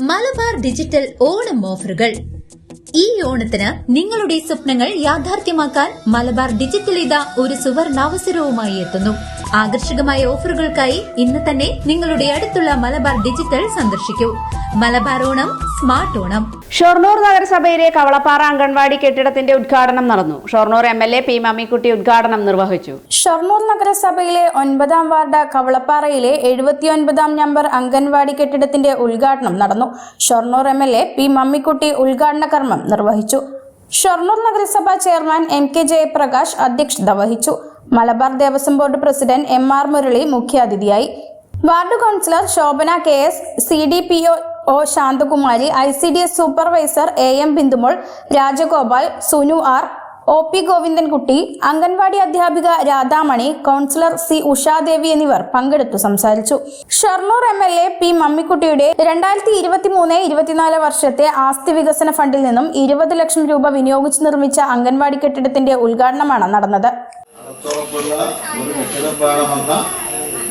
Malabar digital Onam ഓഫറുകൾ. ഈ ഓണത്തിന് നിങ്ങളുടെ സ്വപ്നങ്ങൾ യാഥാർത്ഥ്യമാക്കാൻ മലബാർ ഡിജിറ്റൽ ഇതാ ഒരു സുവർണാവസരവുമായി എത്തുന്നു. ആകർഷകമായ ഓഫറുകൾക്കായി ഇന്ന് തന്നെ നിങ്ങളുടെ അടുത്തുള്ള മലബാർ ഡിജിറ്റൽ സന്ദർശിക്കൂ. മലബാർ ഓണം, സ്മാർട്ട് ഓണം. ഷൊർണൂർ നഗരസഭയിലെ കവളപ്പാറ അംഗൻവാടി കെട്ടിടത്തിന്റെ ഉദ്ഘാടനം നടന്നു. ഷൊർണൂർ MLA പി മമ്മിക്കുട്ടി ഉദ്ഘാടനം നിർവഹിച്ചു. ഷൊർണൂർ നഗരസഭയിലെ 9ാം വാർഡ് കവളപ്പാറയിലെ 79ാം നമ്പർ അംഗൻവാടി കെട്ടിടത്തിന്റെ ഉദ്ഘാടനം നടന്നു. ഷൊർണൂർ MLA പി മമ്മിക്കുട്ടി ഉദ്ഘാടന കർമ്മം നിർവഹിച്ചു. ഷൊർണൂർ നഗരസഭ ചെയർമാൻ MK ജയപ്രകാശ് അധ്യക്ഷത വഹിച്ചു. Malabar Devaswom Board president MR Murali മുഖ്യാതിഥിയായി. Ward councillor Shobhana KS, CDPO Shanthakumari, ICDS supervisor AM Bindumol, Rajagopal, Sunu R, OP Govindankutty, anganwadi അധ്യാപിക രാധാമണി, കൗൺസിലർ C ഉഷാദേവി എന്നിവർ പങ്കെടുത്തു സംസാരിച്ചു. ഷൊർണൂർ MLA പി മമ്മിക്കുട്ടിയുടെ 2023-24 വർഷത്തെ ആസ്തി വികസന ഫണ്ടിൽ നിന്നും 20 ലക്ഷം രൂപ വിനിയോഗിച്ച് നിർമ്മിച്ച അംഗൻവാടി കെട്ടിടത്തിന്റെ ഉദ്ഘാടനമാണ് നടന്നത്.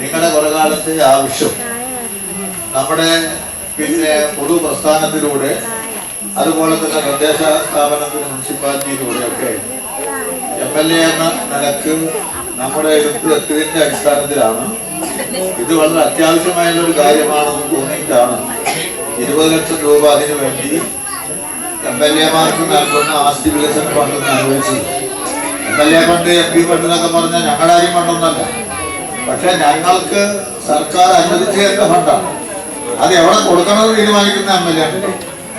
നിങ്ങളുടെ കുറകാലത്തെ ആവശ്യം നമ്മുടെ പൊതു പ്രസ്ഥാനത്തിലൂടെ, അതുപോലെ തന്നെ തദ്ദേശ സ്ഥാപനത്തിന് മുനിസിപ്പാലിറ്റിയിലൂടെയൊക്കെ MLA എന്ന നിലക്ക് നമ്മുടെ എത്തിയതിന്റെ അടിസ്ഥാനത്തിലാണ് ഇത് വളരെ അത്യാവശ്യമായുള്ളൊരു കാര്യമാണെന്ന് തോന്നിയിട്ടാണ് 20 ലക്ഷം രൂപ അതിനു വേണ്ടി MLA-മാർക്ക് നൽകുന്ന ആസ്തി വികസന ഫണ്ട് അനുവദിച്ചത്. MLA ഫണ്ട്, MP ഫണ്ട് എന്നൊക്കെ പറഞ്ഞാൽ ഞങ്ങളുടെ ആരും ഫണ്ടൊന്നല്ല. പക്ഷെ ഞങ്ങൾക്ക് സർക്കാർ അനുവദിച്ചു തരുന്ന ഫണ്ടാണ്. അത് എവിടെ കൊടുക്കണമെന്ന് തീരുമാനിക്കുന്ന MLA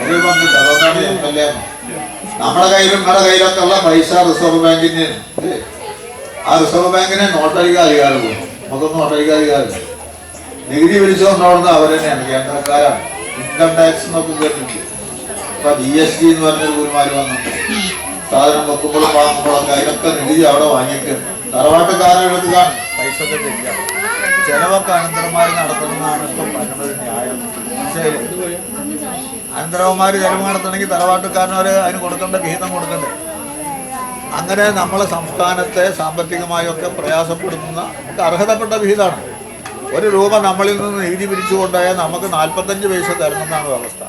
ഒരു പങ്കില്ല. അതുകൊണ്ടാണ് MLA. നമ്മുടെ കയ്യിലും നിങ്ങളുടെ കയ്യിലൊക്കെ ഉള്ള പൈസ റിസർവ് ബാങ്കിന്, ആ റിസർവ് ബാങ്കിനെ നോട്ടടിക്കാൻ അധികാരമുള്ളൂ. നമുക്കൊന്നും നോട്ടടിക്കാൻ അധികാരമില്ല. നികുതി പിരിച്ചുകൊണ്ടുപോകുന്നത് അവർ തന്നെയാണ്, കേന്ദ്രക്കാരാണ്. ഇൻകം ടാക്സ് എന്നൊക്കെ കേട്ടിട്ടില്ല. ഇപ്പൊ GST എന്ന് പറഞ്ഞൊരു കുരുമാര് വന്നിട്ട് സാധനം വെക്കുമ്പോഴും വാങ്ങുമ്പോഴൊക്കെ അതിനൊക്കെ നികുതി അവിടെ വാങ്ങിയിട്ടുണ്ട്. തറവാട്ടുകാരെടുത്ത് കാണും പൈസ ഒക്കെ തിരിക്കാം. ചെലവൊക്കെ അനന്തരന്മാർ നടത്തണമെന്നാണ് ഇപ്പം പറയുന്നത് ന്യായം. ശരി, അനന്തരവന്മാർ ചെലവ് നടത്തണമെങ്കിൽ തറവാട്ടുകാരനവർ അതിന് കൊടുക്കേണ്ട വിഹിതം കൊടുക്കണ്ടേ? അങ്ങനെ നമ്മളെ സംസ്ഥാനത്തെ സാമ്പത്തികമായൊക്കെ പ്രയാസപ്പെടുത്തുന്ന നമുക്ക് അർഹതപ്പെട്ട വിഹിതമാണ്. 1 രൂപ നമ്മളിൽ നിന്ന് നികുതി പിരിച്ചുകൊണ്ടായാൽ നമുക്ക് 45 പൈസ തരണമെന്നാണ് വ്യവസ്ഥ.